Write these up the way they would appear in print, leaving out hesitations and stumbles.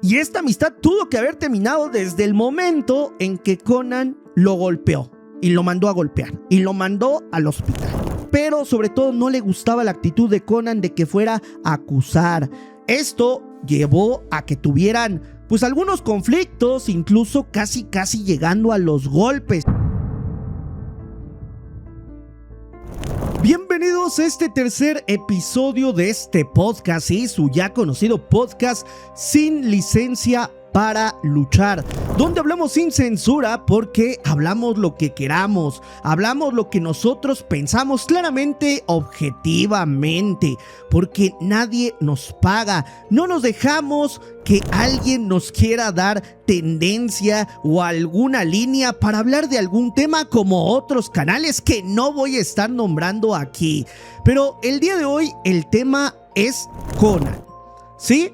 Y esta amistad tuvo que haber terminado desde el momento en que Conan lo golpeó y lo mandó a golpear y lo mandó al hospital. Pero sobre todo no le gustaba la actitud de Conan de que fuera a acusar. Esto llevó a que tuvieran pues algunos conflictos, incluso casi llegando a los golpes. Bienvenidos a este tercer episodio de este podcast y su ya conocido podcast Sin Licencia para Luchar, donde hablamos sin censura porque hablamos lo que queramos, hablamos lo que nosotros pensamos claramente, objetivamente, porque nadie nos paga, no nos dejamos que alguien nos quiera dar tendencia o alguna línea para hablar de algún tema como otros canales que no voy a estar nombrando aquí. Pero el día de hoy el tema es Conan, ¿sí?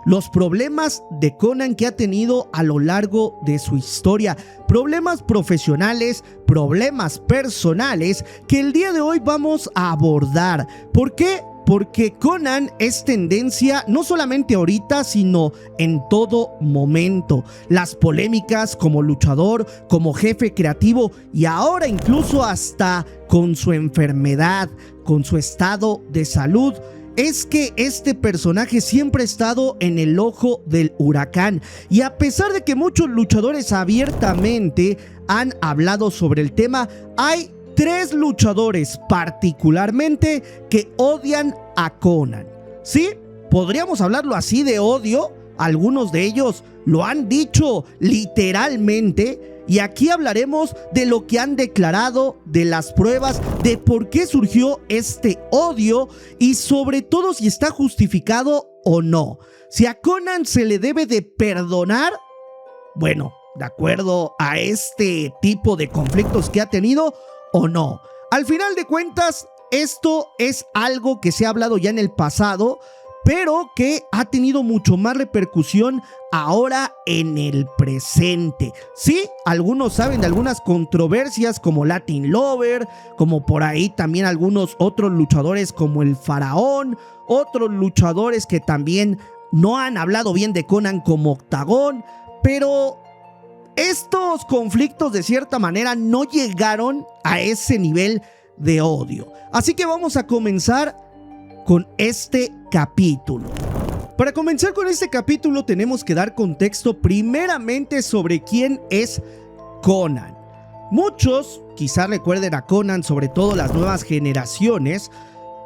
Los problemas de Conan que ha tenido a lo largo de su historia, problemas profesionales, problemas personales que el día de hoy vamos a abordar. ¿Por qué? Porque Conan es tendencia no solamente ahorita, sino en todo momento. Las polémicas como luchador, como jefe creativo y ahora incluso hasta con su enfermedad, con su estado de salud. Es que este personaje siempre ha estado en el ojo del huracán y a pesar de que muchos luchadores abiertamente han hablado sobre el tema, hay 3 luchadores particularmente que odian a Conan. ¿Sí? Podríamos hablarlo así de odio. Algunos de ellos lo han dicho literalmente. Y aquí hablaremos de lo que han declarado, de las pruebas, de por qué surgió este odio y sobre todo si está justificado o no. Si a Conan se le debe de perdonar, bueno, de acuerdo a este tipo de conflictos que ha tenido o no. Al final de cuentas, esto es algo que se ha hablado ya en el pasado, pero que ha tenido mucho más repercusión ahora en el presente. Sí, algunos saben de algunas controversias como Latin Lover, como por ahí también algunos otros luchadores como el Faraón, otros luchadores que también no han hablado bien de Conan como Octagón, pero estos conflictos de cierta manera no llegaron a ese nivel de odio. Así que vamos a comenzar con este capítulo. Para comenzar con este capítulo tenemos que dar contexto primeramente sobre quién es Conan. Muchos quizás recuerden a Conan, sobre todo las nuevas generaciones,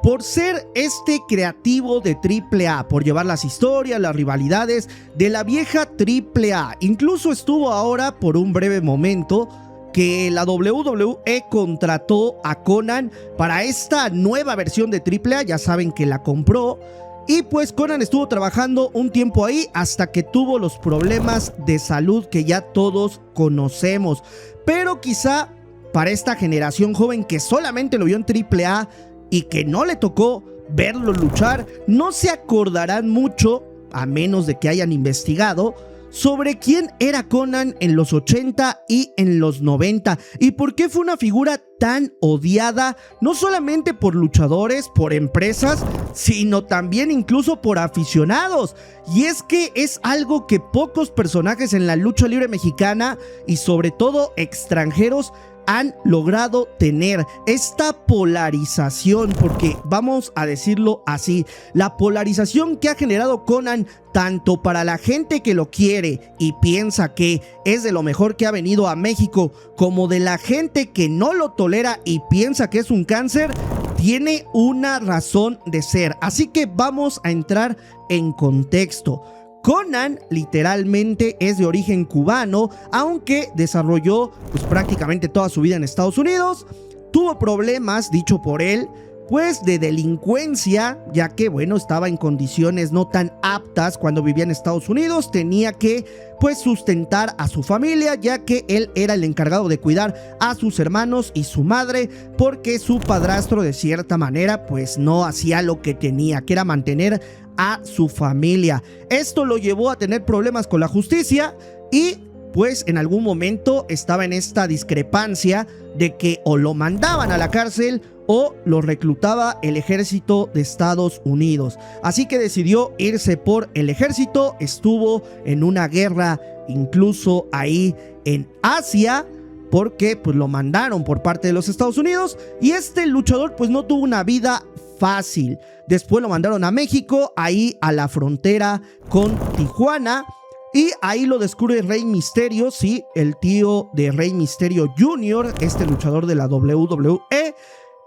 por ser este creativo de AAA, por llevar las historias, las rivalidades de la vieja AAA. Incluso estuvo ahora por un breve momento que la WWE contrató a Conan para esta nueva versión de AAA, ya saben que la compró, y pues Conan estuvo trabajando un tiempo ahí hasta que tuvo los problemas de salud que ya todos conocemos. Pero quizá para esta generación joven que solamente lo vio en AAA y que no le tocó verlo luchar, no se acordarán mucho, a menos de que hayan investigado, sobre quién era Conan en los 80 y en los 90 y por qué fue una figura tan odiada, no solamente por luchadores, por empresas, sino también incluso por aficionados. Y es que es algo que pocos personajes en la lucha libre mexicana y sobre todo extranjeros han logrado tener, esta polarización, porque vamos a decirlo así, la polarización que ha generado Conan tanto para la gente que lo quiere y piensa que es de lo mejor que ha venido a México, como de la gente que no lo tolera y piensa que es un cáncer, tiene una razón de ser. Así que vamos a entrar en contexto. Conan literalmente es de origen cubano, aunque desarrolló pues prácticamente toda su vida en Estados Unidos. Tuvo problemas, dicho por él, pues de delincuencia, ya que bueno, estaba en condiciones no tan aptas cuando vivía en Estados Unidos. Tenía que pues sustentar a su familia, ya que él era el encargado de cuidar a sus hermanos y su madre, porque su padrastro de cierta manera pues no hacía lo que tenía, que era mantener a su familia. Esto lo llevó a tener problemas con la justicia y pues en algún momento estaba en esta discrepancia de que o lo mandaban a la cárcel o lo reclutaba el ejército de Estados Unidos. Así que decidió irse por el ejército, estuvo en una guerra incluso ahí en Asia, porque pues lo mandaron por parte de los Estados Unidos, y este luchador pues no tuvo una vida fácil. Después lo mandaron a México, ahí a la frontera con Tijuana, y ahí lo descubre Rey Mysterio, sí, el tío de Rey Mysterio Jr., este luchador de la WWE,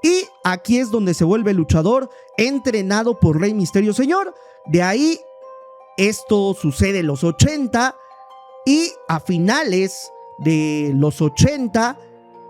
y aquí es donde se vuelve luchador entrenado por Rey Mysterio Señor. De ahí esto sucede en los 80, y a finales de los 80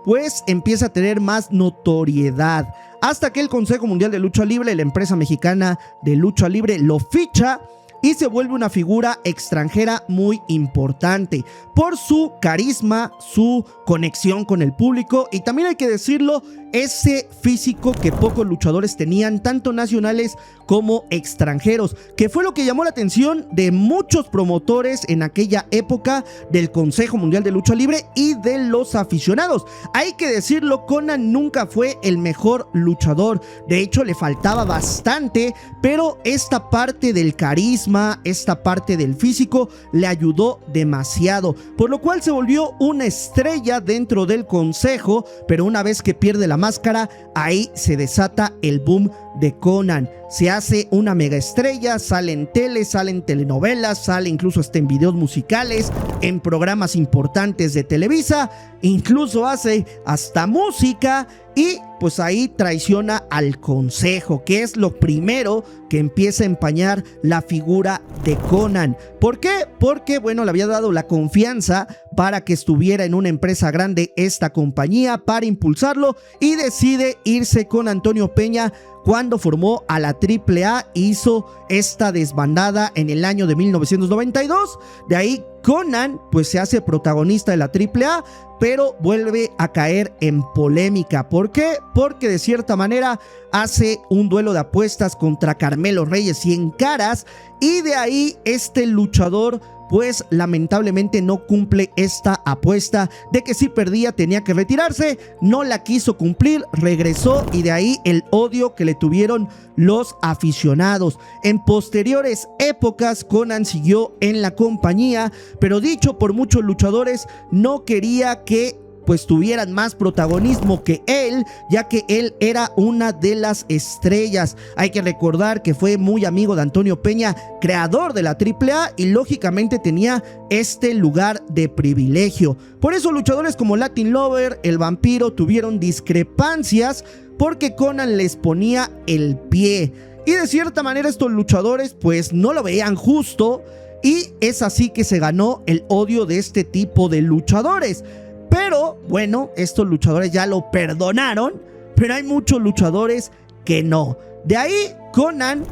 pues empieza a tener más notoriedad, hasta que el Consejo Mundial de Lucha Libre, la empresa mexicana de lucha libre, lo ficha y se vuelve una figura extranjera muy importante por su carisma, su conexión con el público, y también hay que decirlo, ese físico que pocos luchadores tenían, tanto nacionales como extranjeros, que fue lo que llamó la atención de muchos promotores en aquella época del Consejo Mundial de Lucha Libre y de los aficionados. Hay que decirlo, Konnan nunca fue el mejor luchador, de hecho le faltaba bastante, pero esta parte del carisma, esta parte del físico le ayudó demasiado, por lo cual se volvió una estrella dentro del consejo. Pero una vez que pierde la máscara, ahí se desata el boom de Konnan. Se hace una mega estrella, sale en tele, sale en telenovelas, sale incluso hasta en videos musicales, en programas importantes de Televisa, incluso hace hasta música, y pues ahí traiciona al consejo, que es lo primero que empieza a empañar la figura de Konnan. ¿Por qué? Porque bueno, le había dado la confianza para que estuviera en una empresa grande esta compañía, para impulsarlo, y decide irse con Antonio Peña cuando formó a la AAA. Hizo esta desbandada en el año de 1992. De ahí Konnan pues se hace protagonista de la AAA, pero vuelve a caer en polémica. ¿Por qué? Porque de cierta manera hace un duelo de apuestas contra Carmelo Reyes 100 caras, y de ahí este luchador pues lamentablemente no cumple esta apuesta de que si perdía tenía que retirarse. No la quiso cumplir, regresó, y de ahí el odio que le tuvieron los aficionados. En posteriores épocas Konnan siguió en la compañía, pero dicho por muchos luchadores, no quería que pues tuvieran más protagonismo que él, ya que él era una de las estrellas. Hay que recordar que fue muy amigo de Antonio Peña, creador de la AAA, y lógicamente tenía este lugar de privilegio. Por eso luchadores como Latin Lover, El Vampiro, tuvieron discrepancias porque Konnan les ponía el pie, y de cierta manera estos luchadores pues no lo veían justo, y es así que se ganó el odio de este tipo de luchadores. Pero bueno, estos luchadores ya lo perdonaron, pero hay muchos luchadores que no. De ahí Konnan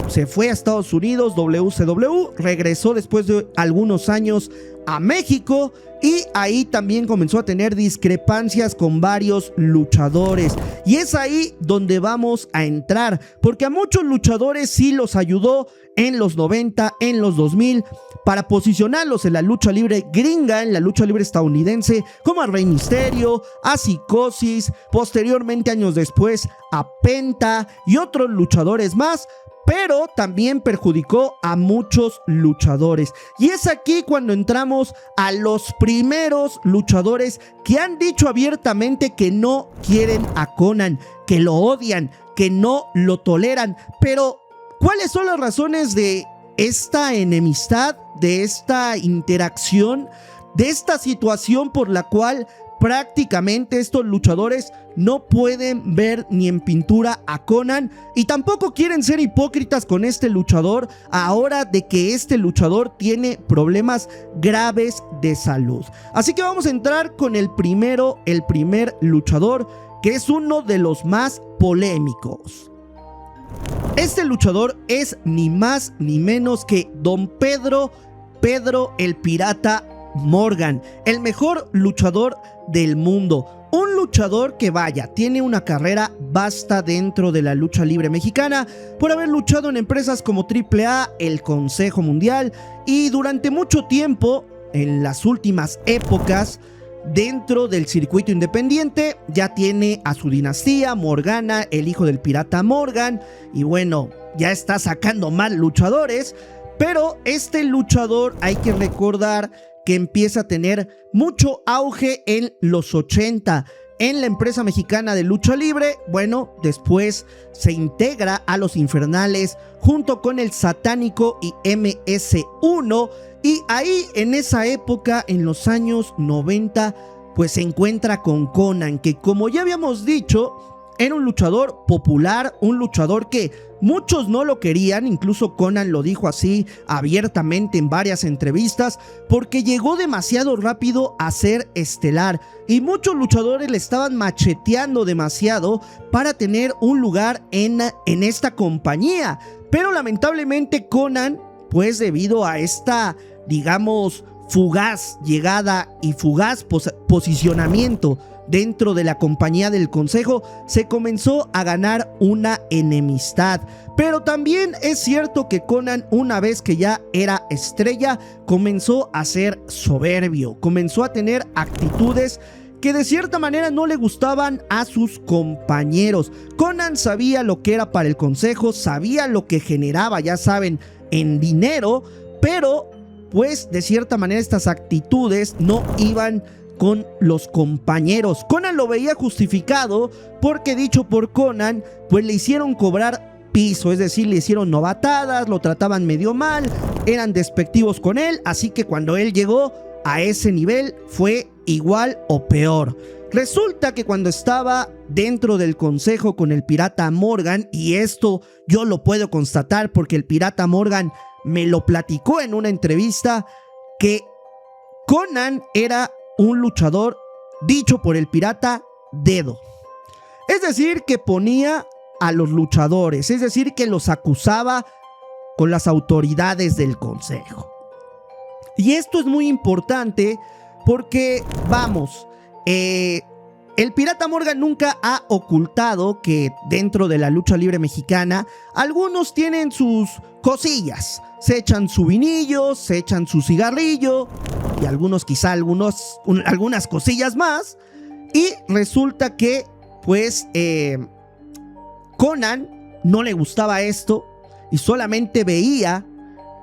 se fue a Estados Unidos, WCW, regresó después de algunos años a México, y ahí también comenzó a tener discrepancias con varios luchadores, y es ahí donde vamos a entrar, porque a muchos luchadores sí los ayudó en los 90, en los 2000, para posicionarlos en la lucha libre gringa, en la lucha libre estadounidense, como a Rey Mysterio, a Psicosis, posteriormente años después a Penta y otros luchadores más. Pero también perjudicó a muchos luchadores, y es aquí cuando entramos a los primeros luchadores que han dicho abiertamente que no quieren a Konnan, que lo odian, que no lo toleran. Pero ¿cuáles son las razones de esta enemistad, de esta interacción, de esta situación por la cual prácticamente estos luchadores no pueden ver ni en pintura a Konnan, y tampoco quieren ser hipócritas con este luchador ahora de que este luchador tiene problemas graves de salud? Así que vamos a entrar con el primer luchador, que es uno de los más polémicos. Este luchador es ni más ni menos que Don Pedro el Pirata Morgan, el mejor luchador del mundo. Un luchador que vaya, tiene una carrera vasta dentro de la lucha libre mexicana, por haber luchado en empresas como AAA, el Consejo Mundial, y durante mucho tiempo, en las últimas épocas, dentro del circuito independiente. Ya tiene a su dinastía, Morgana, el hijo del pirata Morgan, y bueno, ya está sacando más luchadores, pero este luchador hay que recordar que empieza a tener mucho auge en los 80 en la empresa mexicana de lucha libre. Bueno, después se integra a los Infernales junto con el Satánico y MS1, y ahí en esa época, en los años 90, pues se encuentra con Konnan, que como ya habíamos dicho, era un luchador popular, un luchador que muchos no lo querían. Incluso Konnan lo dijo así abiertamente en varias entrevistas, porque llegó demasiado rápido a ser estelar y muchos luchadores le estaban macheteando demasiado para tener un lugar en esta compañía. Pero lamentablemente Konnan, pues debido a esta, digamos, fugaz llegada y fugaz posicionamiento dentro de la compañía del Consejo, se comenzó a ganar una enemistad. Pero también es cierto que Konnan, una vez que ya era estrella, comenzó a ser soberbio, comenzó a tener actitudes que de cierta manera no le gustaban a sus compañeros. Konnan sabía lo que era para el Consejo, sabía lo que generaba, ya saben, en dinero, pero pues de cierta manera estas actitudes no iban con los compañeros. Konnan lo veía justificado porque, dicho por Konnan, pues le hicieron cobrar piso, es decir, le hicieron novatadas, lo trataban medio mal, eran despectivos con él, así que cuando él llegó a ese nivel fue igual o peor. Resulta que cuando estaba dentro del Consejo con el pirata Morgan, y esto yo lo puedo constatar porque el pirata Morgan me lo platicó en una entrevista, que Konnan era un luchador, dicho por el pirata, dedo. Es decir, que ponía a los luchadores, es decir, que los acusaba con las autoridades del Consejo. Y esto es muy importante porque, vamos, el pirata Morgan nunca ha ocultado que dentro de la lucha libre mexicana algunos tienen sus cosillas, se echan su vinillo, se echan su cigarrillo y algunos quizá algunas cosillas más. Y resulta que pues Konnan no le gustaba esto y solamente veía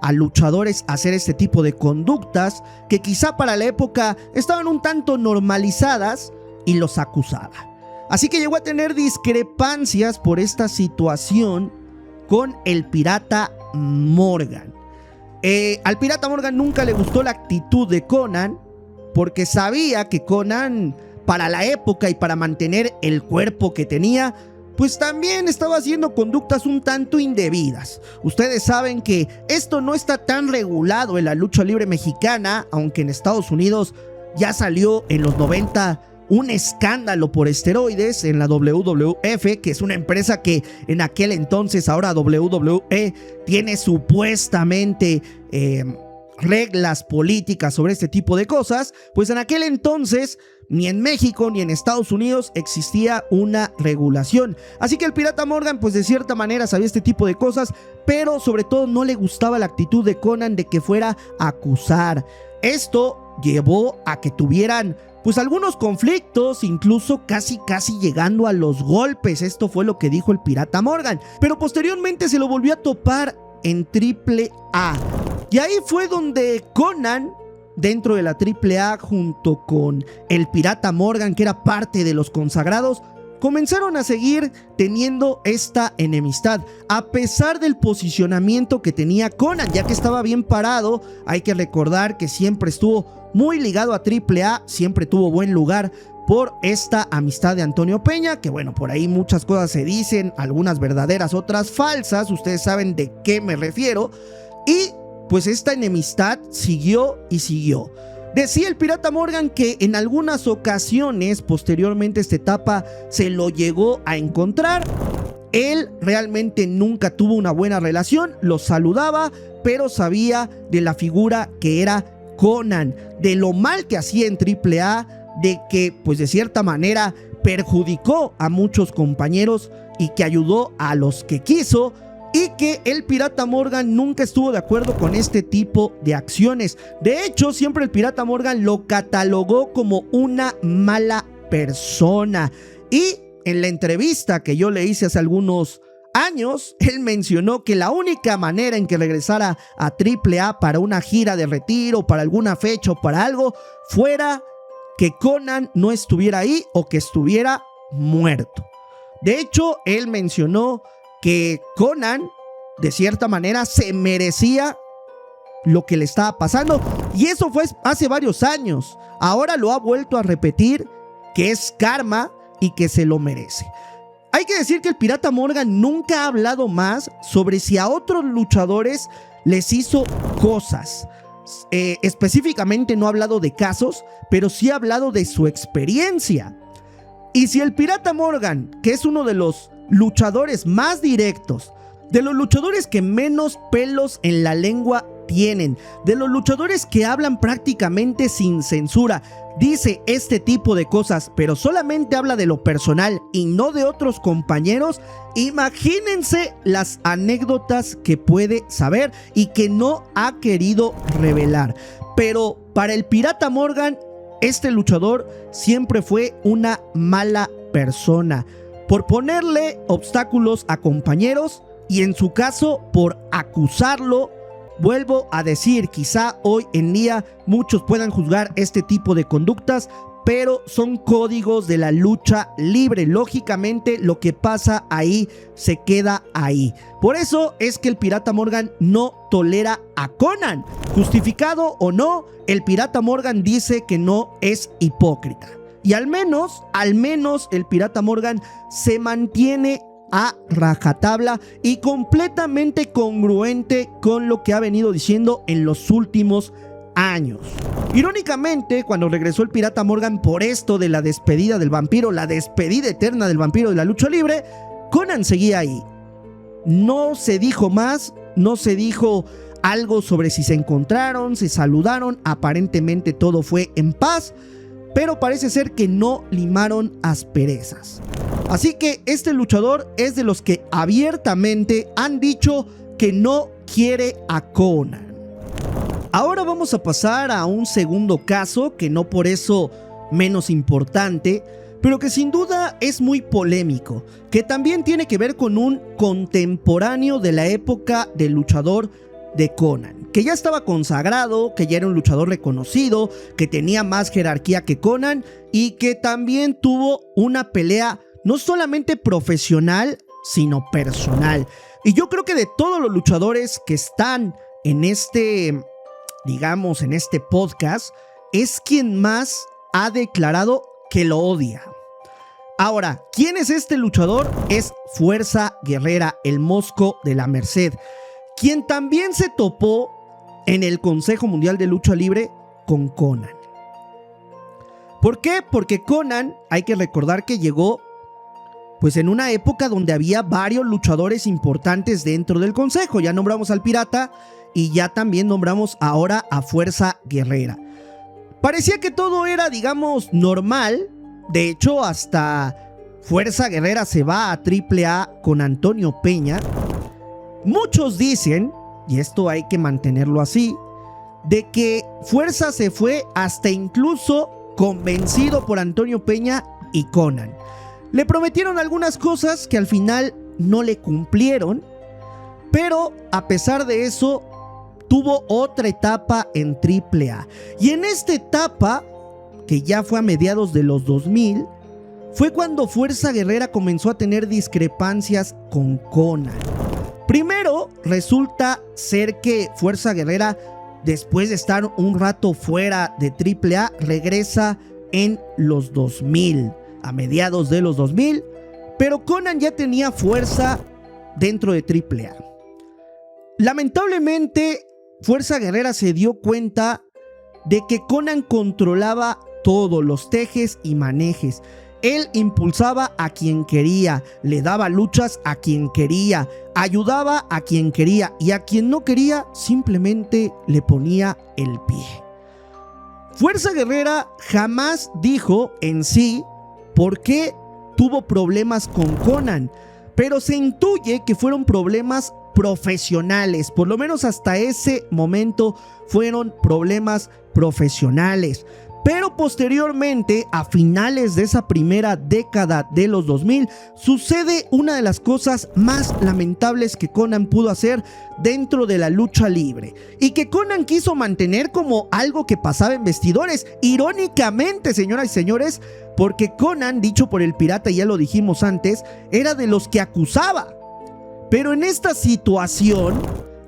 a luchadores hacer este tipo de conductas que quizá para la época estaban un tanto normalizadas, y los acusaba. Así que llegó a tener discrepancias por esta situación con el pirata Morgan. Al pirata Morgan nunca le gustó la actitud de Konnan, porque sabía que Konnan, para la época y para mantener el cuerpo que tenía, pues también estaba haciendo conductas un tanto indebidas. Ustedes saben que esto no está tan regulado en la lucha libre mexicana, aunque en Estados Unidos ya salió en los 90 un escándalo por esteroides en la WWF, que es una empresa que en aquel entonces, ahora WWE, tiene supuestamente reglas políticas sobre este tipo de cosas. Pues en aquel entonces ni en México ni en Estados Unidos existía una regulación. Así que el pirata Morgan pues de cierta manera sabía este tipo de cosas, pero sobre todo no le gustaba la actitud de Konnan de que fuera a acusar. Esto llevó a que tuvieran pues algunos conflictos, incluso casi llegando a los golpes. Esto fue lo que dijo el pirata Morgan, pero posteriormente se lo volvió a topar en AAA, y ahí fue donde Konnan, dentro de la AAA, junto con el pirata Morgan, que era parte de los consagrados, comenzaron a seguir teniendo esta enemistad, a pesar del posicionamiento que tenía Konnan, ya que estaba bien parado. Hay que recordar que siempre estuvo muy ligado a AAA, siempre tuvo buen lugar por esta amistad de Antonio Peña, que bueno, por ahí muchas cosas se dicen, algunas verdaderas, otras falsas, ustedes saben de qué me refiero, y pues esta enemistad siguió y siguió. Decía el pirata Morgan que en algunas ocasiones, posteriormente a esta etapa, se lo llegó a encontrar. Él realmente nunca tuvo una buena relación, lo saludaba, pero sabía de la figura que era Konnan, de lo mal que hacía en AAA, de que pues de cierta manera perjudicó a muchos compañeros y que ayudó a los que quiso. y que el Pirata Morgan nunca estuvo de acuerdo con este tipo de acciones. De hecho, siempre el Pirata Morgan lo catalogó como una mala persona. Y en la entrevista que yo le hice hace algunos años, él mencionó que la única manera en que regresara a AAA para una gira de retiro, para alguna fecha o para algo, fuera que Konnan no estuviera ahí o que estuviera muerto. De hecho, él mencionó que Konnan, de cierta manera, se merecía lo que le estaba pasando. Y eso fue hace varios años. Ahora lo ha vuelto a repetir, que es karma y que se lo merece. Hay que decir que el Pirata Morgan nunca ha hablado más sobre si a otros luchadores les hizo cosas. Específicamente no ha hablado de casos, pero sí ha hablado de su experiencia. Y si el Pirata Morgan, que es uno de los luchadores más directos, de los luchadores que menos pelos en la lengua tienen, de los luchadores que hablan prácticamente sin censura, dice este tipo de cosas, pero solamente habla de lo personal y no de otros compañeros, imagínense las anécdotas que puede saber y que no ha querido revelar. Pero para el Pirata Morgan, este luchador siempre fue una mala persona por ponerle obstáculos a compañeros y en su caso por acusarlo. Vuelvo a decir, quizá hoy en día muchos puedan juzgar este tipo de conductas, pero son códigos de la lucha libre. Lógicamente lo que pasa ahí se queda ahí. Por eso es que el Pirata Morgan no tolera a Konnan. Justificado o no, el Pirata Morgan dice que no es hipócrita. Y al menos el Pirata Morgan se mantiene a rajatabla y completamente congruente con lo que ha venido diciendo en los últimos años. Irónicamente, cuando regresó el Pirata Morgan por esto de la despedida del vampiro, la despedida eterna del vampiro de la lucha libre, Konnan seguía ahí. No se dijo más, no se dijo algo sobre si se encontraron, se saludaron, aparentemente todo fue en paz, pero parece ser que no limaron asperezas. Así que este luchador es de los que abiertamente han dicho que no quiere a Konnan. Ahora vamos a pasar a un segundo caso que no por eso menos importante, pero que sin duda es muy polémico, que también tiene que ver con un contemporáneo de la época del luchador de Konnan, que ya estaba consagrado, que ya era un luchador reconocido, que tenía más jerarquía que Konnan y que también tuvo una pelea no solamente profesional, sino personal. Y yo creo que de todos los luchadores que están en este podcast, es quien más ha declarado que lo odia. Ahora, ¿quién es este luchador? Es Fuerza Guerrera, el Mosco de la Merced, quien también se topó en el Consejo Mundial de Lucha Libre con Konnan. ¿Por qué? Porque Konnan, hay que recordar que llegó pues en una época donde había varios luchadores importantes dentro del consejo. Ya nombramos al Pirata y ya también nombramos ahora a Fuerza Guerrera. Parecía que todo era, digamos, normal. De hecho, hasta Fuerza Guerrera se va a AAA con Antonio Peña. Muchos dicen, y esto hay que mantenerlo así, de que Fuerza se fue hasta incluso convencido por Antonio Peña y Konnan. Le prometieron algunas cosas que al final no le cumplieron, pero a pesar de eso tuvo otra etapa en AAA. Y en esta etapa, que ya fue a mediados de los 2000, fue cuando Fuerza Guerrera comenzó a tener discrepancias con Konnan. Primero, resulta ser que Fuerza Guerrera, después de estar un rato fuera de AAA, regresa en los 2000. A mediados de los 2000, pero Konnan ya tenía fuerza dentro de AAA. Lamentablemente, Fuerza Guerrera se dio cuenta de que Konnan controlaba todos los tejes y manejes. Él impulsaba a quien quería, le daba luchas a quien quería, ayudaba a quien quería y a quien no quería simplemente le ponía el pie. Fuerza Guerrera jamás dijo en sí por qué tuvo problemas con Konnan, pero se intuye que fueron problemas profesionales. Por lo menos hasta ese momento fueron problemas profesionales. Pero posteriormente, a finales de esa primera década de los 2000, sucede una de las cosas más lamentables que Conan pudo hacer dentro de la lucha libre y que Conan quiso mantener como algo que pasaba en vestidores. Irónicamente, señoras y señores, porque Conan, dicho por el pirata, ya lo dijimos antes, era de los que acusaba. Pero en esta situación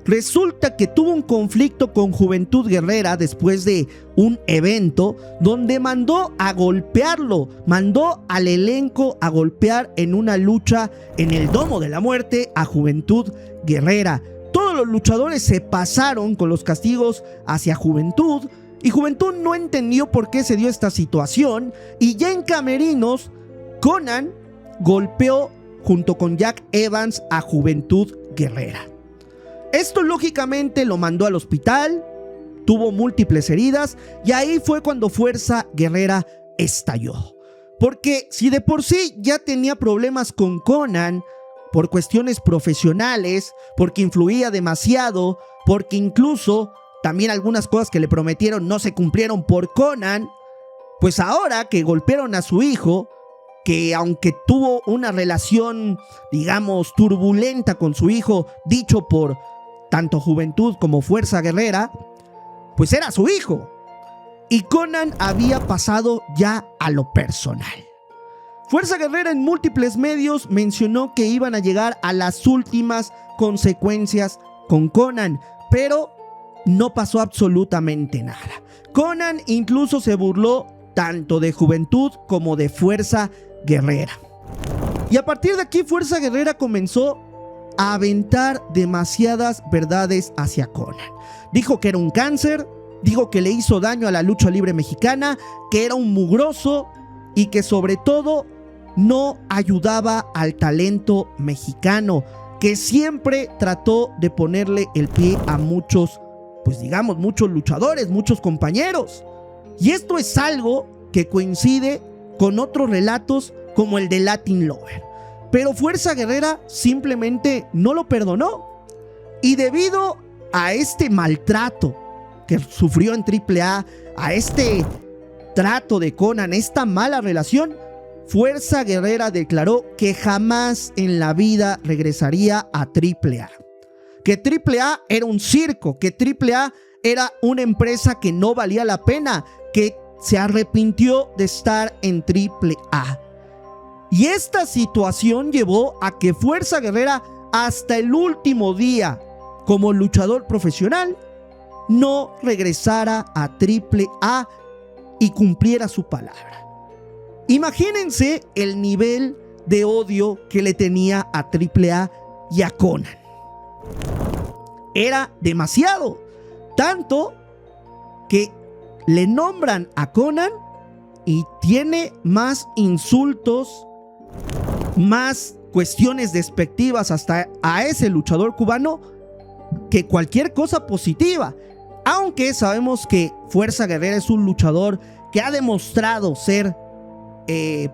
resulta que tuvo un conflicto con Juventud Guerrera después de un evento donde mandó a golpearlo, mandó al elenco a golpear en una lucha en el Domo de la Muerte a Juventud Guerrera. Todos los luchadores se pasaron con los castigos hacia Juventud y Juventud no entendió por qué se dio esta situación, y ya en camerinos Conan golpeó junto con Jack Evans a Juventud Guerrera. Esto lógicamente lo mandó al hospital, tuvo múltiples heridas y ahí fue cuando Fuerza Guerrera estalló. Porque si de por sí ya tenía problemas con Conan por cuestiones profesionales, porque influía demasiado, porque incluso también algunas cosas que le prometieron no se cumplieron por Conan, pues ahora que golpearon a su hijo, que aunque tuvo una relación, digamos, turbulenta con su hijo, dicho por tanto Juventud como Fuerza Guerrera, pues era su hijo. Y Conan había pasado ya a lo personal. Fuerza Guerrera en múltiples medios mencionó que iban a llegar a las últimas consecuencias con Conan, pero no pasó absolutamente nada. Conan incluso se burló tanto de Juventud como de Fuerza Guerrera. Y a partir de aquí Fuerza Guerrera comenzó a aventar demasiadas verdades hacia Conan. Dijo que era un cáncer, dijo que le hizo daño a la lucha libre mexicana, que era un mugroso y que sobre todo no ayudaba al talento mexicano, que siempre trató de ponerle el pie a muchos, pues digamos, muchos luchadores, muchos compañeros. Y esto es algo que coincide con otros relatos como el de Latin Lover. Pero Fuerza Guerrera simplemente no lo perdonó. Y debido a este maltrato que sufrió en AAA, a este trato de Conan, esta mala relación, Fuerza Guerrera declaró que jamás en la vida regresaría a AAA. Que AAA era un circo, que AAA era una empresa que no valía la pena, que se arrepintió de estar en AAA. Y esta situación llevó a que Fuerza Guerrera, hasta el último día como luchador profesional, no regresara a AAA y cumpliera su palabra. Imagínense el nivel de odio que le tenía a AAA y a Conan. Era demasiado, tanto que le nombran a Conan y tiene más insultos, más cuestiones despectivas hasta a ese luchador cubano que cualquier cosa positiva. Aunque sabemos que Fuerza Guerrera es un luchador que ha demostrado ser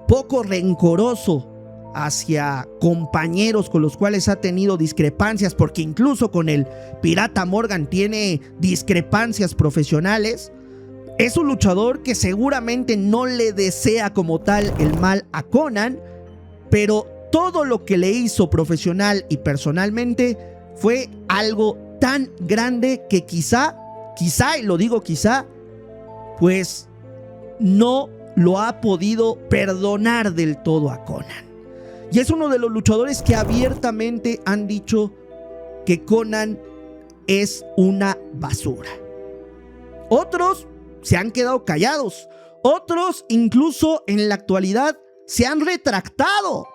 poco rencoroso hacia compañeros con los cuales ha tenido discrepancias, porque incluso con el Pirata Morgan tiene discrepancias profesionales. Es un luchador que seguramente no le desea como tal el mal a Conan, pero todo lo que le hizo profesional y personalmente fue algo tan grande que quizá, y lo digo quizá, pues no lo ha podido perdonar del todo a Conan. Y es uno de los luchadores que abiertamente han dicho que Conan es una basura. Otros se han quedado callados. Otros incluso en la actualidad se han retractado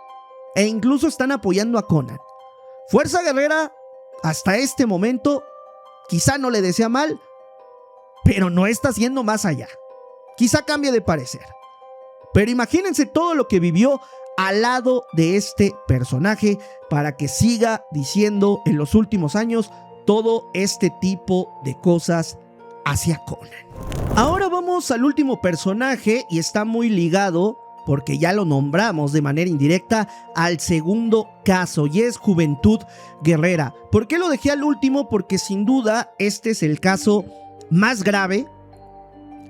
e incluso están apoyando a Conan. Fuerza Guerrera hasta este momento quizá no le desea mal, pero no está haciendo más allá. Quizá cambie de parecer. Pero imagínense todo lo que vivió al lado de este personaje para que siga diciendo en los últimos años todo este tipo de cosas hacia Conan. Ahora vamos al último personaje y está muy ligado porque ya lo nombramos de manera indirecta, al segundo caso, y es Juventud Guerrera. ¿Por qué lo dejé al último? Porque sin duda este es el caso más grave,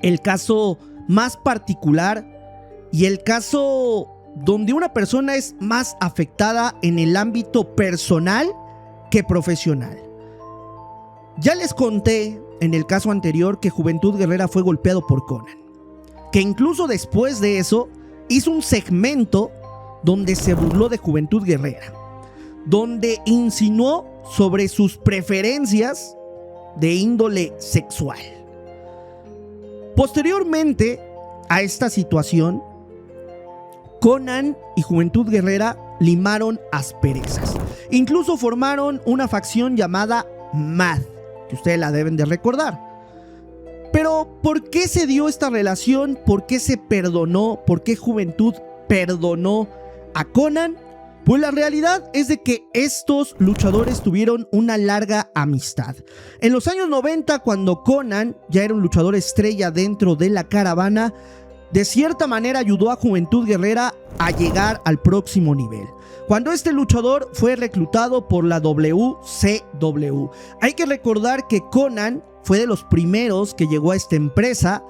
el caso más particular y el caso donde una persona es más afectada en el ámbito personal que profesional. Ya les conté en el caso anterior que Juventud Guerrera fue golpeado por Conan, que incluso después de eso hizo un segmento donde se burló de Juventud Guerrera, donde insinuó sobre sus preferencias de índole sexual. Posteriormente a esta situación, Conan y Juventud Guerrera limaron asperezas. Incluso formaron una facción llamada MAD, que ustedes la deben de recordar. Pero, ¿por qué se dio esta relación? ¿Por qué se perdonó? ¿Por qué Juventud perdonó a Conan? Pues la realidad es de que estos luchadores tuvieron una larga amistad. En los años 90, cuando Conan ya era un luchador estrella dentro de la caravana, de cierta manera ayudó a Juventud Guerrera a llegar al próximo nivel. Cuando este luchador fue reclutado por la WCW. Hay que recordar que Conan fue de los primeros que llegó a esta empresa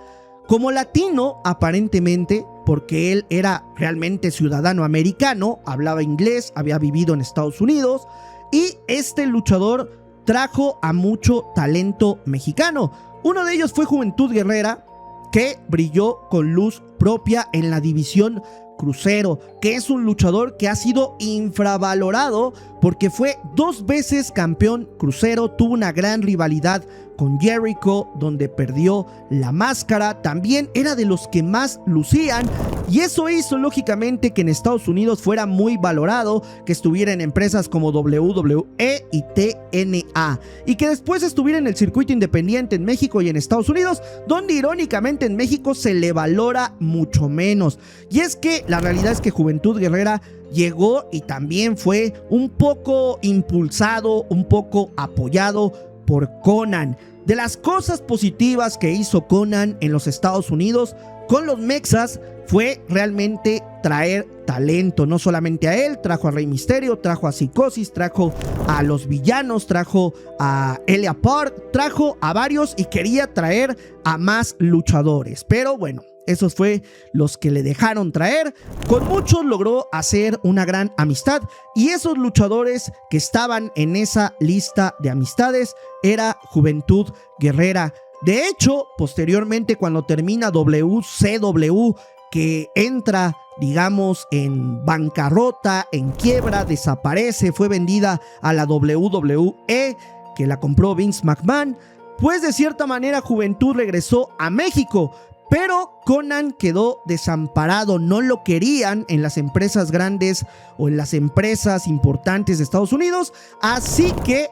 como latino, aparentemente, porque él era realmente ciudadano americano, hablaba inglés, había vivido en Estados Unidos, y este luchador trajo a mucho talento mexicano. Uno de ellos fue Juventud Guerrera, que brilló con luz propia en la división crucero, que es un luchador que ha sido infravalorado porque fue 2 veces campeón crucero, tuvo una gran rivalidad con Jericho, donde perdió la máscara, también era de los que más lucían, y eso hizo lógicamente que en Estados Unidos fuera muy valorado, que estuviera en empresas como WWE y TNA, y que después estuviera en el circuito independiente en México y en Estados Unidos, donde irónicamente en México se le valora mucho menos. Y es que la realidad es que Juventud Guerrera llegó y también fue un poco impulsado, un poco apoyado por Conan. De las cosas positivas que hizo Conan en los Estados Unidos con los Mexas fue realmente traer talento, no solamente a él, trajo a Rey Misterio, trajo a Psicosis, trajo a los villanos, trajo a Elia Park, trajo a varios y quería traer a más luchadores, pero bueno, esos fue los que le dejaron traer. Con muchos logró hacer una gran amistad, y esos luchadores que estaban en esa lista de amistades era Juventud Guerrera. De hecho, posteriormente, cuando termina WCW, que entra, digamos, en bancarrota, en quiebra, desaparece, fue vendida a la WWE, que la compró Vince McMahon, pues de cierta manera Juventud regresó a México. Pero Conan quedó desamparado, no lo querían en las empresas grandes o en las empresas importantes de Estados Unidos, así que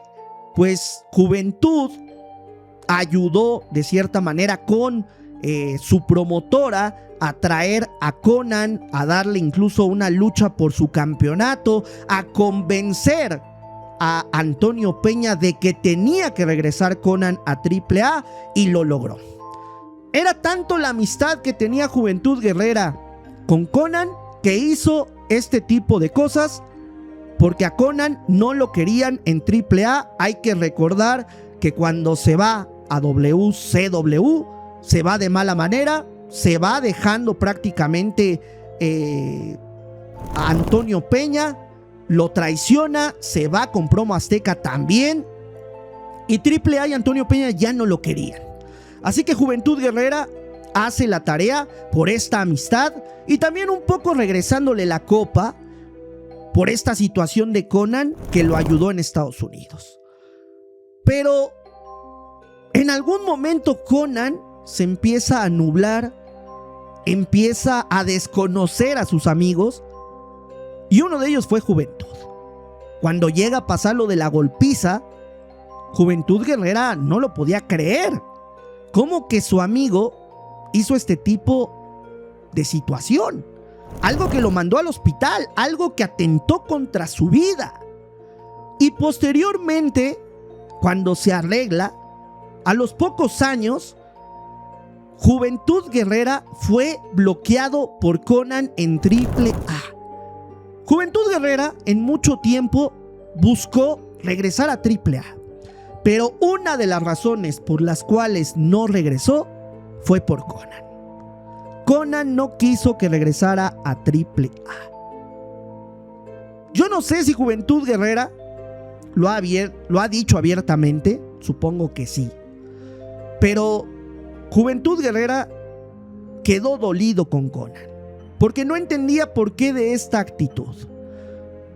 pues Juventud ayudó de cierta manera con su promotora a traer a Conan, a darle incluso una lucha por su campeonato, a convencer a Antonio Peña de que tenía que regresar Conan a AAA, y lo logró. Era tanto la amistad que tenía Juventud Guerrera con Conan que hizo este tipo de cosas, porque a Conan no lo querían en AAA. Hay que recordar que cuando se va a WCW se va de mala manera, se va dejando prácticamente a Antonio Peña, lo traiciona, se va con Promo Azteca también, y AAA y Antonio Peña ya no lo querían. Así que Juventud Guerrera hace la tarea por esta amistad, y también un poco regresándole la copa por esta situación de Conan, que lo ayudó en Estados Unidos. Pero en algún momento Conan se empieza a nublar, empieza a desconocer a sus amigos, y uno de ellos fue Juventud. Cuando llega a pasar lo de la golpiza, Juventud Guerrera no lo podía creer. ¿Cómo que su amigo hizo este tipo de situación? Algo que lo mandó al hospital, algo que atentó contra su vida. Y posteriormente, cuando se arregla, a los pocos años, Juventud Guerrera fue bloqueado por Conan en AAA. Juventud Guerrera en mucho tiempo buscó regresar a AAA, pero una de las razones por las cuales no regresó fue por Conan. Conan no quiso que regresara a AAA. Yo no sé si Juventud Guerrera lo ha dicho abiertamente, supongo que sí, pero Juventud Guerrera quedó dolido con Conan, porque no entendía por qué de esta actitud.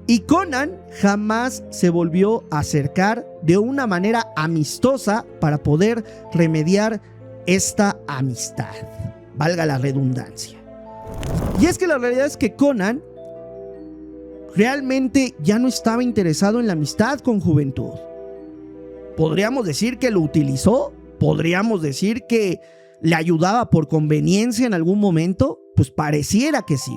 Y Conan jamás se volvió a acercar de una manera amistosa para poder remediar esta amistad, valga la redundancia. Y es que la realidad es que Conan realmente ya no estaba interesado en la amistad con Juventud. Podríamos decir que lo utilizó, podríamos decir que le ayudaba por conveniencia en algún momento, pues pareciera que sí.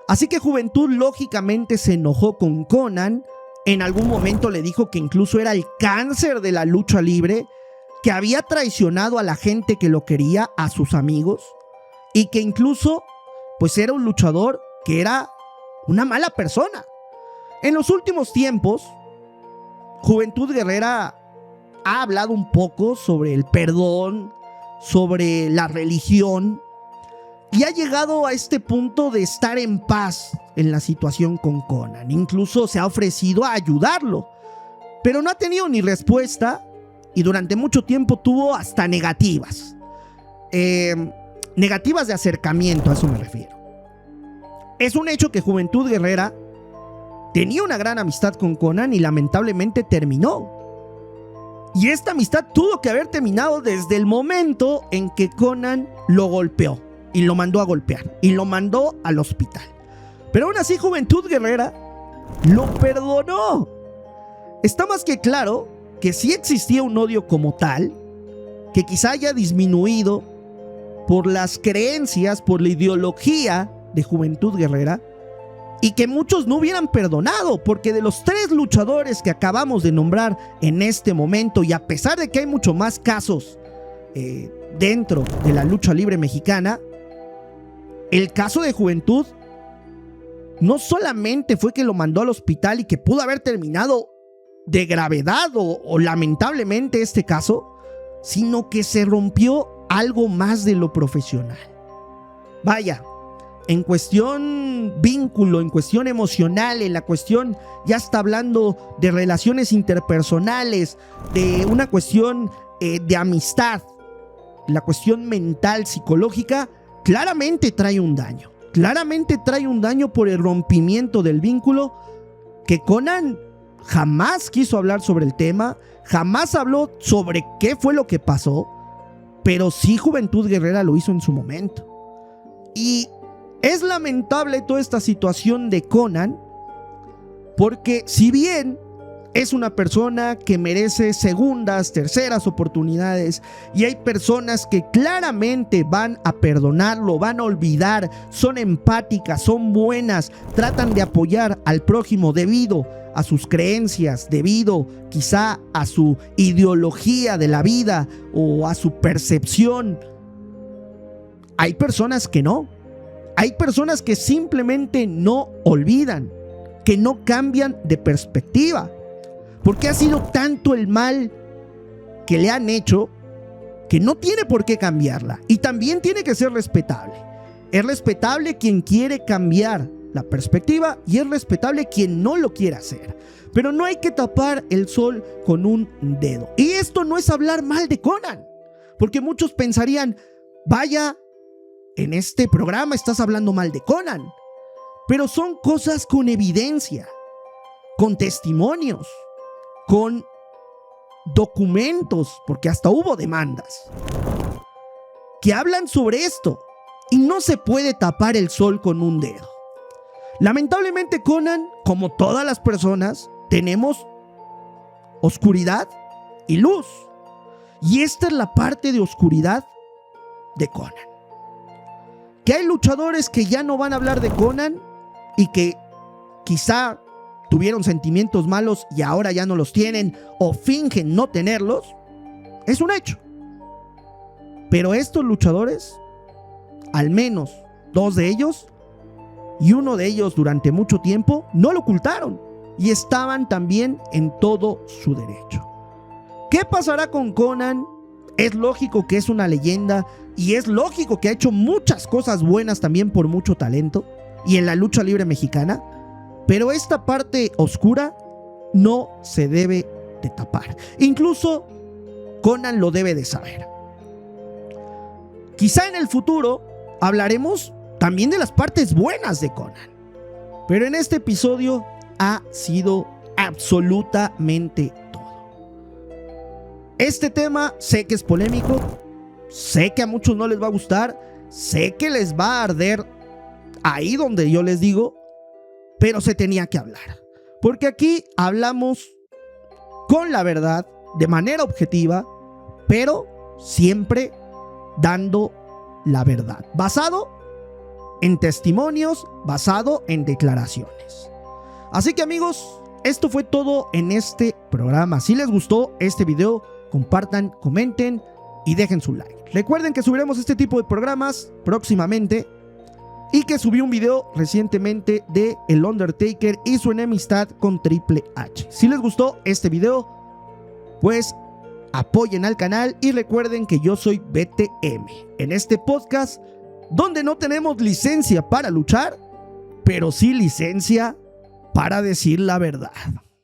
Así que Juventud lógicamente se enojó con Conan, en algún momento le dijo que incluso era el cáncer de la lucha libre, que había traicionado a la gente que lo quería, a sus amigos, y que incluso pues era un luchador que era una mala persona. En los últimos tiempos, Juventud Guerrera ha hablado un poco sobre el perdón, sobre la religión, y ha llegado a este punto de estar en paz en la situación con Conan. Incluso se ha ofrecido a ayudarlo, pero no ha tenido ni respuesta, y durante mucho tiempo tuvo hasta negativas. Negativas de acercamiento, a eso me refiero. Es un hecho que Juventud Guerrera tenía una gran amistad con Conan y lamentablemente terminó. Y esta amistad tuvo que haber terminado desde el momento en que Conan lo golpeó y lo mandó a golpear y lo mandó al hospital. Pero aún así Juventud Guerrera lo perdonó. Está más que claro que sí existía un odio como tal, que quizá haya disminuido por las creencias, por la ideología de Juventud Guerrera, y que muchos no hubieran perdonado, porque de los 3 luchadores que acabamos de nombrar en este momento, y a pesar de que hay mucho más casos dentro de la lucha libre mexicana, el caso de Juventud no solamente fue que lo mandó al hospital y que pudo haber terminado de gravedad o lamentablemente este caso, sino que se rompió algo más de lo profesional. Vaya, en cuestión vínculo, en cuestión emocional, en la cuestión, ya está hablando de relaciones interpersonales, de una cuestión de amistad, la cuestión mental, psicológica, claramente trae un daño. Claramente trae un daño por el rompimiento del vínculo, que Conan jamás quiso hablar sobre el tema, jamás habló sobre qué fue lo que pasó, pero sí Juventud Guerrera lo hizo en su momento. Y es lamentable toda esta situación de Conan, porque si bien es una persona que merece segundas, terceras oportunidades, y hay personas que claramente van a perdonarlo, van a olvidar, son empáticas, son buenas, tratan de apoyar al prójimo debido a sus creencias, debido quizá a su ideología de la vida o a su percepción. Hay personas que no. Hay personas que simplemente no olvidan, que no cambian de perspectiva, porque ha sido tanto el mal que le han hecho que no tiene por qué cambiarla, y también tiene que ser respetable. Es respetable quien quiere cambiar la perspectiva y es respetable quien no lo quiere hacer, pero no hay que tapar el sol con un dedo. Y esto no es hablar mal de Conan, porque muchos pensarían, vaya, en este programa estás hablando mal de Conan, pero son cosas con evidencia, con testimonios, con documentos, porque hasta hubo demandas que hablan sobre esto, y no se puede tapar el sol con un dedo. Lamentablemente Conan, como todas las personas, tenemos oscuridad y luz, y esta es la parte de oscuridad de Conan. Que hay luchadores que ya no van a hablar de Conan y que quizá tuvieron sentimientos malos y ahora ya no los tienen o fingen no tenerlos, es un hecho. Pero estos luchadores, al menos 2 de ellos, y uno de ellos durante mucho tiempo, no lo ocultaron y estaban también en todo su derecho. ¿Qué pasará con Konnan? Es lógico que es una leyenda y es lógico que ha hecho muchas cosas buenas también por mucho talento y en la lucha libre mexicana, pero esta parte oscura no se debe de tapar. Incluso Konnan lo debe de saber. Quizá en el futuro hablaremos también de las partes buenas de Konnan, pero en este episodio ha sido absolutamente todo. Este tema sé que es polémico, sé que a muchos no les va a gustar, sé que les va a arder ahí donde yo les digo, pero se tenía que hablar, porque aquí hablamos con la verdad, de manera objetiva, pero siempre dando la verdad, basado en testimonios, basado en declaraciones. Así que amigos, esto fue todo en este programa. Si les gustó este video, compartan, comenten y dejen su like. Recuerden que subiremos este tipo de programas próximamente y que subí un video recientemente de El Undertaker y su enemistad con Triple H. Si les gustó este video, pues apoyen al canal y recuerden que yo soy BTM. En este podcast donde no tenemos licencia para luchar, pero sí licencia para decir la verdad.